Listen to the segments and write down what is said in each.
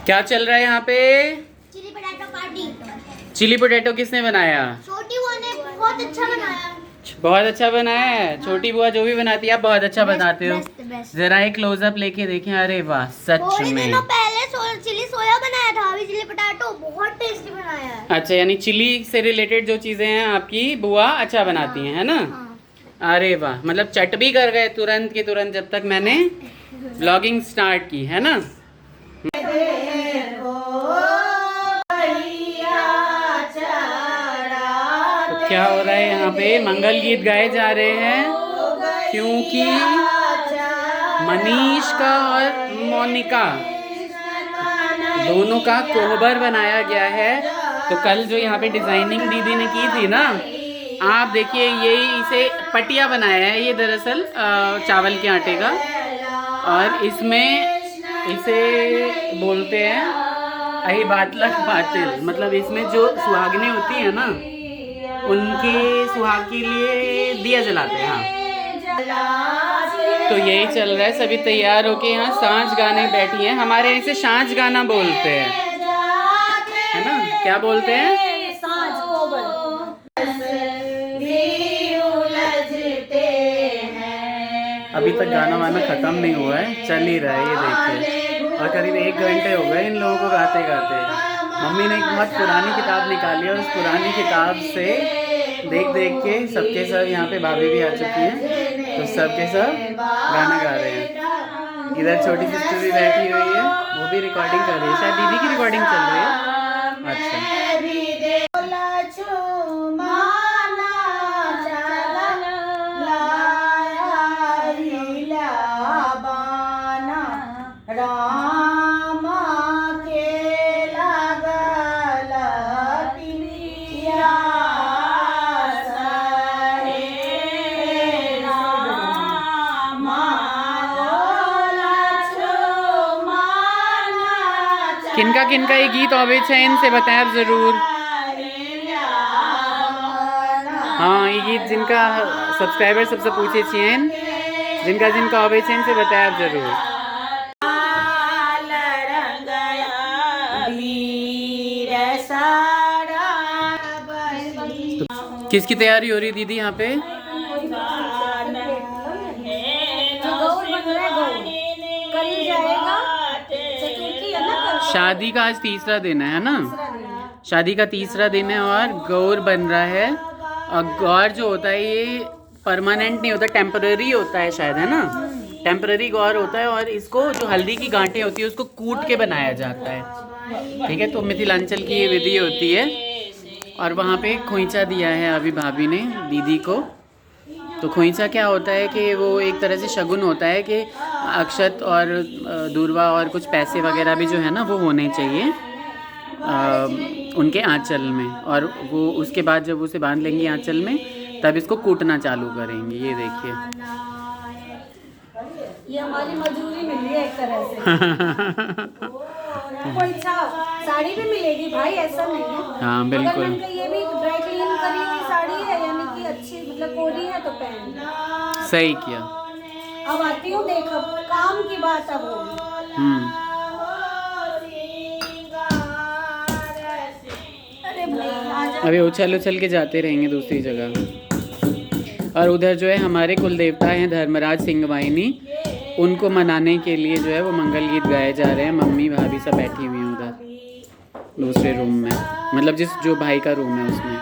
क्या चल रहा है यहाँ पे? Chilli potato party. Chilli potato किसने बनाया? छोटी बुआ ने बहुत अच्छा बनाया। बहुत अच्छा बनाया है। छोटी बुआ जो भी बनाती है आप बहुत अच्छा बनाते हो। जरा एक क्लोजअप लेके देखें। अरे वाह, सच थोड़े में। दिनों पहले चिली सोया बनाया था, अभी चिली पोटैटो बहुत टेस्टी बनाया है। अच्छा, यानी चिली से रिलेटेड जो चीजें हैं आपकी बुआ अच्छा बनाती हैं, है ना? हाँ। अरे वाह, मतलब चट भी कर गए तुरंत के तुरंत जब तक मैंने ब्लॉगिंग स्टार्ट की, है ना? तो क्या हो रहा है यहाँ पे? मंगल गीत गाए जा रहे हैं क्योंकि मनीषका और मोनिका दोनों का कोहबर बनाया गया है। तो कल जो यहाँ पे डिजाइनिंग दीदी ने की थी ना, आप देखिए, यही इसे पटिया बनाया है ये दरअसल चावल के आटे का। और इसमें इसे बोलते हैं अही बातलक बातिल, मतलब इसमें जो सुहागनें होती है ना, उनके सुहाग के लिए दिया जलाते हैं। हाँ, तो यही चल रहा है। सभी तैयार होके यहाँ सांझ गाने बैठी हैं। हमारे यहाँ इसे सांझ गाना बोलते हैं, है ना? क्या बोलते हैं? अभी तक गाना वाना खत्म नहीं हुआ है, चल ही रहा है, ये देखिए। और करीब 1 घंटे हो गए इन लोगों को गाते गाते। मम्मी ने एक बहुत पुरानी किताब निकाली और उस पुरानी किताब से देख देख के सबके सब, यहाँ पे भाभी भी आ चुकी हैं, तो सबके सब गाना गा रहे हैं। इधर छोटी सिस्टर भी बैठी हुई है, वो भी रिकॉर्डिंग कर रही है। शायद दीदी की रिकॉर्डिंग चल रही है। अच्छा, किनका किनका ये गीत आवे छे इनसे बताएं आप जरूर। हाँ, ये गीत जिनका सब्सक्राइबर सबसे पूछे छेन, जिनका जिनका आवे छे इनसे बताएं आप जरूर। तो किसकी तैयारी हो रही है दीदी यहाँ पे? शादी का आज तीसरा दिन है ना? शादी का तीसरा दिन है और गौर बन रहा है। और गौर जो होता है ये परमानेंट नहीं होता, टेम्पररी होता है शायद, है ना? टेम्पररी गौर होता है। और इसको जो हल्दी की गांठें होती है उसको कूट के बनाया जाता है, ठीक है? तो मिथिलांचल की ये विधि होती है। और वहाँ पे खोइंचा दिया है अभी भाभी ने दीदी को। तो खोइंचा क्या होता है कि वो एक तरह से शगुन होता है कि अक्षत और दूर्वा और कुछ पैसे वगैरह भी जो है ना वो होने चाहिए उनके आंचल में। और वो उसके बाद जब उसे बांध लेंगी आंचल में, तब इसको कूटना चालू करेंगे। ये देखिए, ये हमारी मजदूरी मिल रही है एक तरह से। कोई साड़ी भी मिलेगी भाई, ऐसा नहीं है। हाँ बिल्कुल। ये भी ड्राई क्लीन करी हुई साड़ी है, यानी कि अच्छी, मतलब कोरी है तो पहन। सही किया। अब आती हूँ, देख अब काम की बात अब होगी। अरे भाई अभी उछल उछल के जाते रहेंगे दूसरी जगह। और उधर जो है हमारे कुल देवता हैं धर्मराज सिंह वाहिनी, उनको मनाने के लिए जो है वो मंगल गीत गाए जा रहे हैं। मम्मी भाभी सब बैठी हुई हैं उधर दूसरे रूम में, मतलब जो भाई का रूम है उसमें।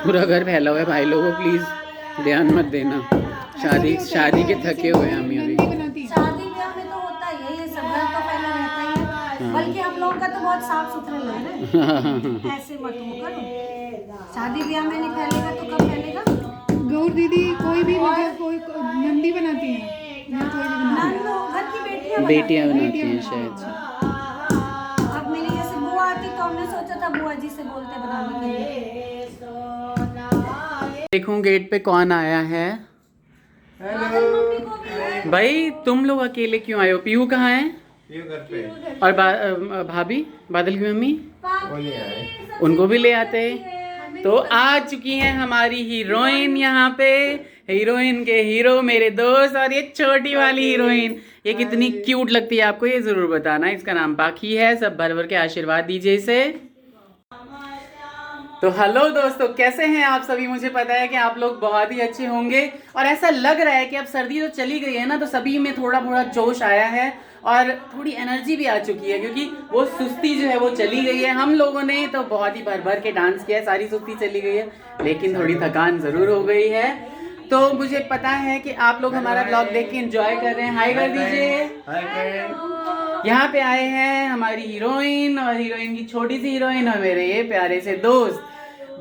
पूरा घर फैला हुआ है भाई लोगों, प्लीज ध्यान मत देना। शादी के थके हुए हैं हम अभी। शादी ब्याह में तो होता ही है ये सब, घर तो पहले रहता ही है। बल्कि हम लोगों का तो बहुत साफ सुथरा लग रहा है। ऐसे मत हो करो, शादी ब्याह में नहीं फैलेगा तो कब फैलेगा? गौर दीदी कोई भी मतलब कोई नंदी बनाती है, नंद घर की बेटी बेटियां बनाती हैं शायद से। अब मेरी जैसे बुआ आती तो हमने सोचा था बुआ जी से बोलते बनाने के लिए। देखूं गेट पे कौन आया है। भाई तुम लोग अकेले क्यों आए हो? पीयू कहाँ है? घर पे। और भाभी बादल की मम्मी उनको भी ले आते। तो आ चुकी हैं हमारी हीरोइन यहाँ पे, हीरोइन के हीरो मेरे दोस्त, और ये छोटी वाली हीरोइन, ये कितनी क्यूट लगती है आपको ये जरूर बताना। इसका नाम पाखी है, सब भर भर के आशीर्वाद दीजिए इसे। तो हेलो दोस्तों, कैसे हैं आप सभी? मुझे पता है कि आप लोग बहुत ही अच्छे होंगे, और ऐसा लग रहा है कि अब सर्दी तो चली गई है ना, तो सभी में थोड़ा थोड़ा जोश आया है और थोड़ी एनर्जी भी आ चुकी है, क्योंकि वो सुस्ती जो है वो चली गई है। हम लोगों ने तो बहुत ही भर भर के डांस किया है, सारी सुस्ती चली गई है, लेकिन थोड़ी थकान ज़रूर हो गई है। तो मुझे पता है कि आप लोग हमारा ब्लॉग देख के एंजॉय कर रहे हैं। हाय कर दीजिए। यहाँ पे आए हैं हमारी हीरोइन और हीरोइन की छोटी सी हीरोइन और मेरे ये प्यारे से दोस्त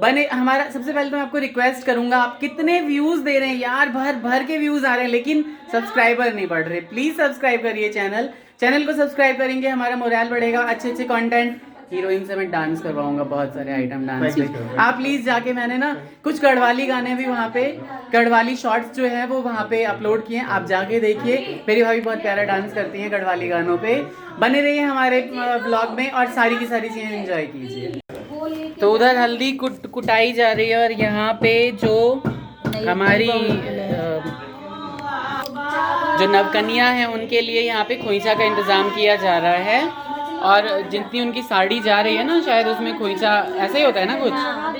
बने। हमारा सबसे पहले तो मैं आपको रिक्वेस्ट करूंगा, आप कितने व्यूज दे रहे हैं यार, भर भर के व्यूज आ रहे हैं, लेकिन सब्सक्राइबर नहीं बढ़ रहे। प्लीज सब्सक्राइब करिए चैनल को सब्सक्राइब करेंगे, हमारा मोरल बढ़ेगा। अच्छे अच्छे कंटेंट, हीरोइन से मैं डांस करवाऊंगा, बहुत सारे आइटम डांस के। आप प्लीज जाके, मैंने ना कुछ गढ़वाली गाने भी वहाँ पे, गढ़वाली शॉर्ट्स जो है वो वहाँ पे अपलोड किए हैं, आप जाके देखिए। मेरी भाभी बहुत प्यारा डांस करती हैं गढ़वाली गानों पे। बने रहिए हमारे ब्लॉग में और सारी की सारी चीजें एंजॉय कीजिए। तो उधर हल्दी कुटाई जा रही है, और यहाँ पे जो हमारी जो नवकन्या है उनके लिए यहाँ पे खोइचा का इंतजाम किया जा रहा है। और जितनी उनकी साड़ी जा रही है ना, शायद उसमें खोइचा ऐसा ही होता है ना कुछ,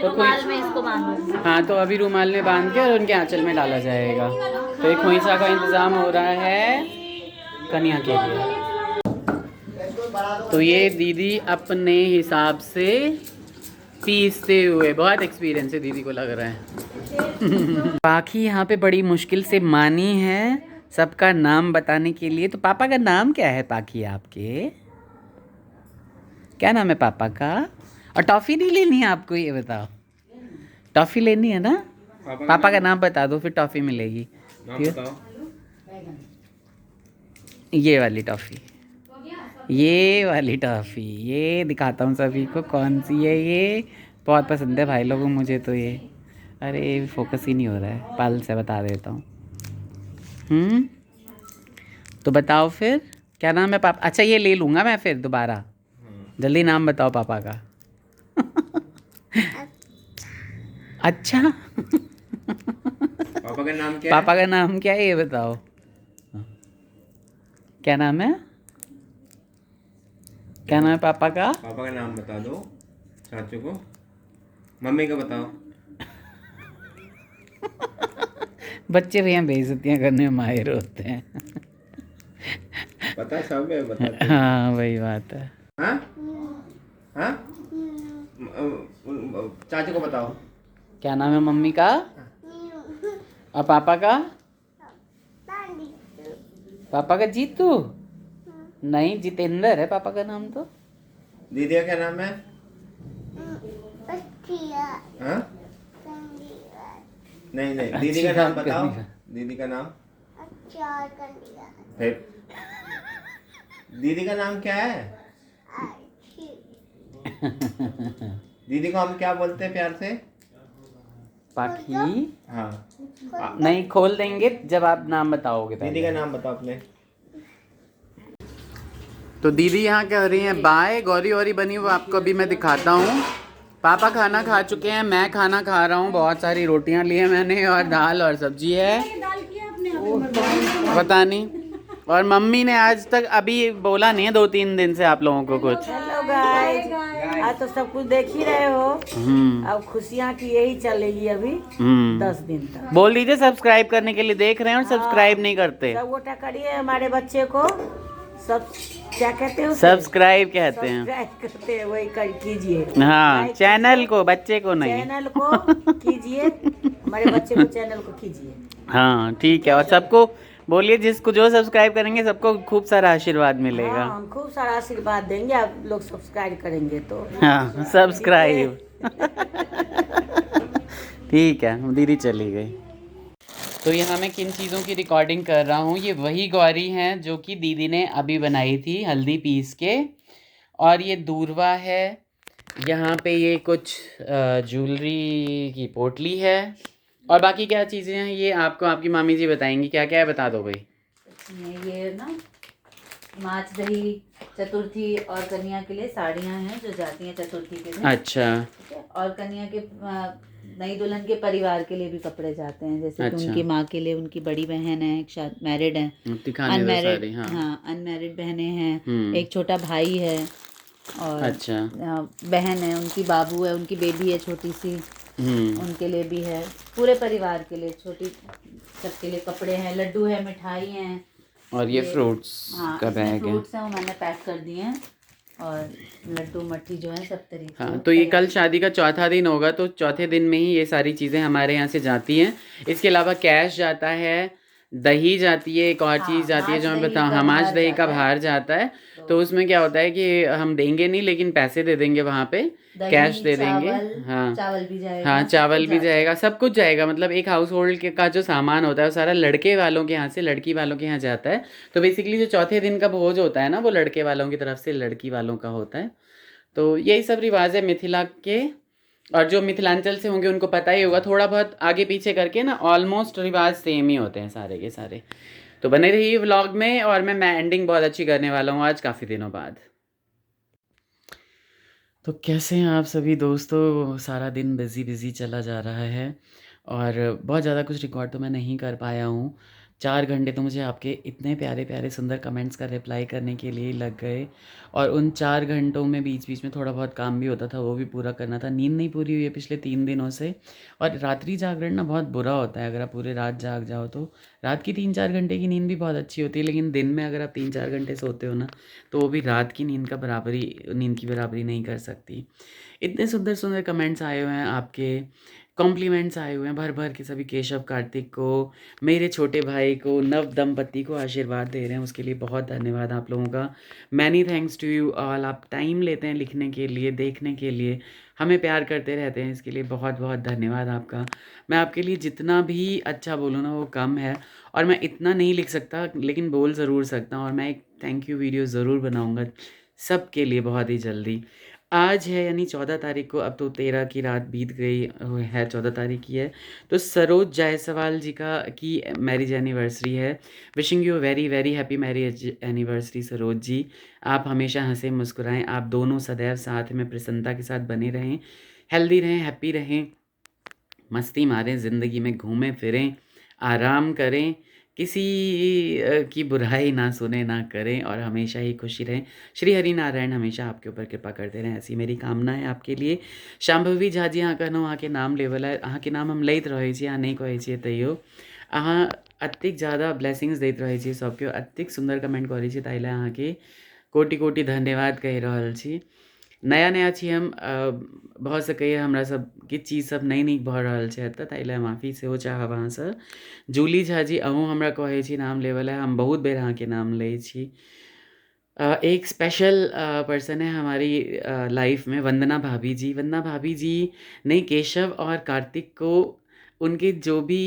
तो खोइचा में इसको बांध, हाँ, तो अभी रुमाल में बांध के और उनके आंचल में डाला जाएगा। तो ये खोइचा का इंतजाम हो रहा है कन्या के लिए। तो ये दीदी अपने हिसाब से पीसते हुए, बहुत एक्सपीरियंस है दीदी को लग रहा है। पाखी यहाँ पे बड़ी मुश्किल से मानी है सबका नाम बताने के लिए। तो पापा का नाम क्या है पाखी आपके? क्या नाम है पापा का? और टॉफ़ी नहीं लेनी है आपको, ये बताओ। टॉफ़ी लेनी है ना? पापा का नाम बता दो, फिर टॉफ़ी मिलेगी। ये वाली टॉफ़ी, ये वाली टॉफ़ी, ये दिखाता हूँ सभी को कौन सी है। ये बहुत पसंद है भाई लोगों मुझे तो ये। अरे फोकस ही नहीं हो रहा है, पल से बता देता हूँ। तो बताओ फिर क्या नाम है पापा? अच्छा ये ले लूँगा मैं फिर दोबारा। जल्दी नाम बताओ पापा का। अच्छा पापा का नाम क्या पापा का नाम क्या है ये बताओ। क्या नाम है? क्या नाम है पापा का? पापा का नाम बता दो चाचू को। मम्मी का बताओ। बच्चे भैया बेइज्जतियाँ करने में माहिर होते हैं। पता सब है, बता। हाँ वही बात है। हाँ हाँ, चाचू को बताओ। क्या नाम है मम्मी का और पापा का? पापा का जीतू नहीं, जितेंद्र है पापा का नाम। तो दीदी का क्या नाम है? हाँ? नहीं दीदी का नाम बताओ। दीदी का नाम फिर दीदी का नाम क्या है? दीदी को हम क्या बोलते हैं प्यार से? पाखी। हाँ, नहीं खोल देंगे जब आप नाम बताओगे। दीदी का नाम बताओ अपने। तो दीदी यहाँ कह रही हैं बाय। गौरी वौरी बनी वो आपको अभी मैं दिखाता हूँ। पापा खाना खा चुके हैं, मैं खाना खा रहा हूँ। बहुत सारी रोटियाँ ली हैं मैंने, और दाल और सब्जी है, पता नहीं। और मम्मी ने आज तक अभी बोला नहीं है 2-3 दिन से आप लोगों को कुछ। हेलो गाइस, आज तो सब कुछ देख ही रहे हो। अब खुशियाँ की यही चलेगी अभी 10 दिन तक। बोल दीजिए सब्सक्राइब करने के लिए देख रहे हैं और सब्सक्राइब नहीं करते। सब गोटा करिए हमारे बच्चे को। सब क्या कहते हैं? सब्सक्राइब कहते हैं। सब्सक्राइब करते हैं, वही कर कीजिए। हाँ, चैनल को, बच्चे को नहीं। चैनल को कीजिए, हमारे बच्चे को चैनल को कीजिए। हाँ ठीक है, और सबको बोलिए जिसको जो सब्सक्राइब करेंगे सबको खूब सारा आशीर्वाद मिलेगा। हाँ, हम खूब सारा आशीर्वाद देंगे, आप लोग सब्सक्राइब करेंगे तो। हाँ सब्सक्राइब। ठीक है, दीदी चली गई। तो यहाँ मैं किन चीज़ों की रिकॉर्डिंग कर रहा हूँ, ये वही गौरी हैं जो कि दीदी ने अभी बनाई थी हल्दी पीस के। और ये दूरवा है, यहाँ पे ये कुछ ज्वेलरी की पोटली है, और बाकी क्या चीज़ें हैं ये आपको आपकी मामी जी बताएंगी। क्या क्या है बता दो भाई। ये ना माछ दही चतुर्थी और कन्या के लिए साड़ियाँ हैं जो जाती हैं चतुर्थी के दिन। अच्छा। ठीक है। और कन्या के नई दुल्हन के परिवार के लिए भी कपड़े जाते हैं, जैसे कि उनकी माँ के लिए उनकी बड़ी बहन है, एक मैरिड है, अनमैरिड, हाँ अनमैरिड बहनें हैं, एक छोटा भाई है, और अच्छा बहन है, उनकी बाबू है, उनकी बेबी है छोटी सी, उनके लिए भी है। पूरे परिवार के लिए छोटी सबके लिए कपड़े हैं, लड्डू है, मिठाई हैं, और ये फ्रूट्स का बैग है। फ्रूट्स हैं वो मैंने पैक कर दिए हैं, और लड्डू मट्ठी जो है सब तरीके। हाँ, तो ये कल शादी का चौथा दिन होगा, तो चौथे दिन में ही ये सारी चीज़ें हमारे यहाँ से जाती हैं। इसके अलावा कैश जाता है, दही जाती है, एक और चीज़ जाती है जो मैं बताऊँ, हमाज दही का बाहर जाता है। तो उसमें क्या होता है कि हम देंगे नहीं लेकिन पैसे दे देंगे, वहाँ पे कैश दे देंगे। हाँ, चावल भी जाएगा। हाँ, चावल भी जाएगा, सब कुछ जाएगा। मतलब एक हाउस होल्ड का जो सामान होता है वो सारा लड़के वालों के यहाँ से लड़की वालों के यहाँ जाता है। तो बेसिकली जो चौथे दिन का भोज होता है ना, वो लड़के वालों की तरफ से लड़की वालों का होता है। तो यही सब रिवाज है मिथिला के, और जो मिथिलांचल से होंगे उनको पता ही होगा। थोड़ा बहुत आगे पीछे करके ना ऑलमोस्ट रिवाज सेम ही होते हैं सारे के सारे। तो बने रहिए व्लॉग में, और मैं एंडिंग बहुत अच्छी करने वाला हूँ आज काफ़ी दिनों बाद। तो कैसे हैं आप सभी दोस्तों। सारा दिन बिज़ी चला जा रहा है, और बहुत ज़्यादा कुछ रिकॉर्ड तो मैं नहीं कर पाया हूँ। 4 घंटे तो मुझे आपके इतने प्यारे प्यारे सुंदर कमेंट्स का रिप्लाई करने के लिए लग गए, और उन 4 घंटों में बीच बीच में थोड़ा बहुत काम भी होता था, वो भी पूरा करना था। नींद नहीं पूरी हुई है पिछले 3 दिनों से, और रात्रि जागरण ना बहुत बुरा होता है। अगर आप पूरे रात जाग जाओ तो रात की 3-4 घंटे की नींद भी बहुत अच्छी होती है, लेकिन दिन में अगर आप 3-4 घंटे सोते हो ना, तो वो भी रात की नींद की बराबरी नहीं कर सकती। इतने सुंदर सुंदर कमेंट्स आए हुए हैं आपके, कॉम्प्लीमेंट्स आए हुए हैं भर भर के। सभी केशव कार्तिक को, मेरे छोटे भाई को, नव दंपति को आशीर्वाद दे रहे हैं, उसके लिए बहुत धन्यवाद आप लोगों का। Many thanks to you all. आप टाइम लेते हैं लिखने के लिए, देखने के लिए, हमें प्यार करते रहते हैं, इसके लिए बहुत बहुत धन्यवाद आपका। मैं आपके लिए जितना भी अच्छा बोलूँ ना वो कम है, और मैं इतना नहीं लिख सकता लेकिन बोल ज़रूर सकता हूँ, और मैं एक थैंक यू वीडियो ज़रूर बनाऊँगा सबके लिए बहुत ही जल्दी। आज है यानी 14 तारीख को, अब तो 13 की रात बीत गई है, 14 तारीख की है। तो सरोज जायसवाल जी की मैरिज एनिवर्सरी है। Wishing you very very happy marriage anniversary Saroj ji. आप हमेशा हंसे मुस्कुराएं, आप दोनों सदैव साथ में प्रसन्नता के साथ बने रहें, हेल्दी रहें, हैप्पी रहें, मस्ती मारें, ज़िंदगी में घूमें फिरें, आराम करें, किसी की बुराई ना सुने ना करें, और हमेशा ही खुशी रहें। श्री हरि नारायण हमेशा आपके ऊपर कृपा करते रहें, ऐसी मेरी कामना है आपके लिए। शाम्भवी झा जी अहाँ अहाँ के नाम लेवल है, अहाँ के नाम हम लैत रहे छी, अहाँ नहीं कहै छियै तैयो। अहाँ अत्यधिक ज़्यादा ब्लेसिंग्स दैत रहै छी सबके, अत्यधिक सुंदर कमेंट करै छी, ताहि लए अहाँके कोटि कोटि धन्यवाद कहि रहल छी। नया नया छी हम, भऽ सकैए हमरा सब किछु चीज सब नहि नीक भऽ रहल छै एतऽ, ताहि लए माफी सेहो चाहब अहाँसँ। जूली झा जी अहूँ हमरा कहै छी नाम लेवल है, हम बहुत बेर अहाँके नाम लै छी। एक स्पेशल पर्सन है हमारी लाइफ में, वंदना भाभी जी। वंदना भाभी जी ने केशव और कार्तिक को उनके जो भी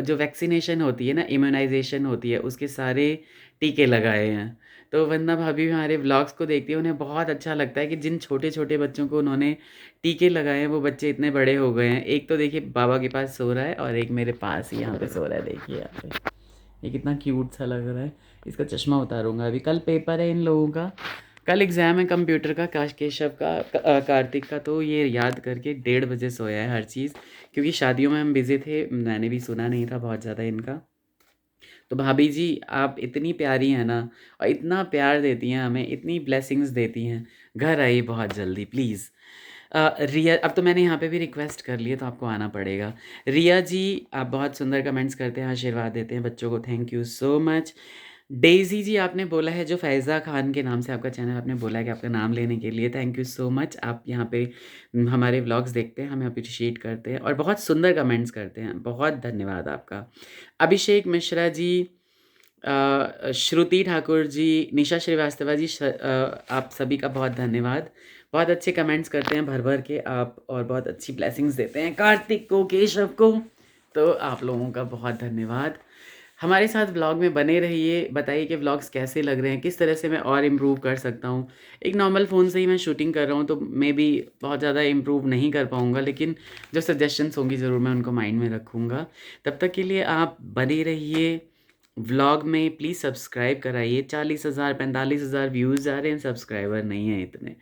जो वैक्सीनेशन होती है ना, इम्यूनाइजेशन होती है, उसके सारे टीके लगाए हैं। तो वंदना भाभी हमारे व्लॉग्स को देखती है, उन्हें बहुत अच्छा लगता है कि जिन छोटे छोटे बच्चों को उन्होंने टीके लगाए हैं वो बच्चे इतने बड़े हो गए हैं। एक तो देखिए बाबा के पास सो रहा है, और एक मेरे पास ही यहाँ पे सो रहा है, देखिए यहाँ पे, ये कितना क्यूट सा लग रहा है। इसका चश्मा उतारूंगा अभी, कल पेपर है इन लोगों का, कल एग्ज़ाम है कंप्यूटर का, केशव का, कार्तिक का। तो ये याद करके 1:30 बजे सोया है हर चीज़, क्योंकि शादियों में हम बिज़ी थे, मैंने भी सुना नहीं था बहुत ज़्यादा इनका। तो भाभी जी आप इतनी प्यारी हैं ना, और इतना प्यार देती हैं हमें, इतनी ब्लेसिंग्स देती हैं। घर आइए बहुत जल्दी प्लीज़। रिया, अब तो मैंने यहाँ पे भी रिक्वेस्ट कर ली है तो आपको आना पड़ेगा। रिया जी आप बहुत सुंदर कमेंट्स करते हैं, आशीर्वाद देते हैं बच्चों को, thank you so much. Daisy ji आपने बोला है, जो फैज़ा खान के नाम से आपका चैनल, आपने बोला है कि आपका नाम लेने के लिए, थैंक यू सो मच। आप यहाँ पे हमारे व्लॉग्स देखते हैं, हमें अप्रिशिएट करते हैं, और बहुत सुंदर कमेंट्स करते हैं, बहुत धन्यवाद आपका। अभिषेक मिश्रा जी, श्रुति ठाकुर जी, निशा श्रीवास्तवा जी, आप सभी का बहुत धन्यवाद। बहुत अच्छे कमेंट्स करते हैं भर भर के आप, और बहुत अच्छी ब्लेसिंग्स देते हैं कार्तिक को, केशव को। तो आप लोगों का बहुत धन्यवाद। हमारे साथ व्लॉग में बने रहिए, बताइए कि व्लॉग्स कैसे लग रहे हैं, किस तरह से मैं और इम्प्रूव कर सकता हूँ। एक नॉर्मल फ़ोन से ही मैं शूटिंग कर रहा हूँ तो मे बी बहुत ज़्यादा इम्प्रूव नहीं कर पाऊँगा, लेकिन जो सजेशंस होंगी ज़रूर मैं उनको माइंड में रखूँगा। तब तक के लिए आप बने रहिए व्लॉग में। प्लीज़ सब्सक्राइब कराइए। 40,000 45,000 व्यूज़ आ रहे हैं, सब्सक्राइबर नहीं है इतने।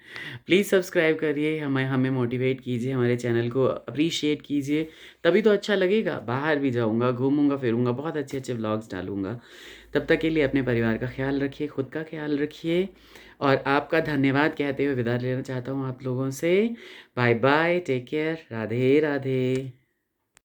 प्लीज़ सब्सक्राइब करिए, हमें मोटिवेट कीजिए, हमारे चैनल को अप्रिशिएट कीजिए, तभी तो अच्छा लगेगा। बाहर भी जाऊंगा, घूमूंगा फिरूंगा, बहुत अच्छे अच्छे व्लॉग्स डालूंगा। तब तक के लिए अपने परिवार का ख्याल रखिए, खुद का ख्याल रखिए, और आपका धन्यवाद कहते हुए विदा लेना चाहता हूँ आप लोगों से। Bye bye, take care, Radhe Radhe.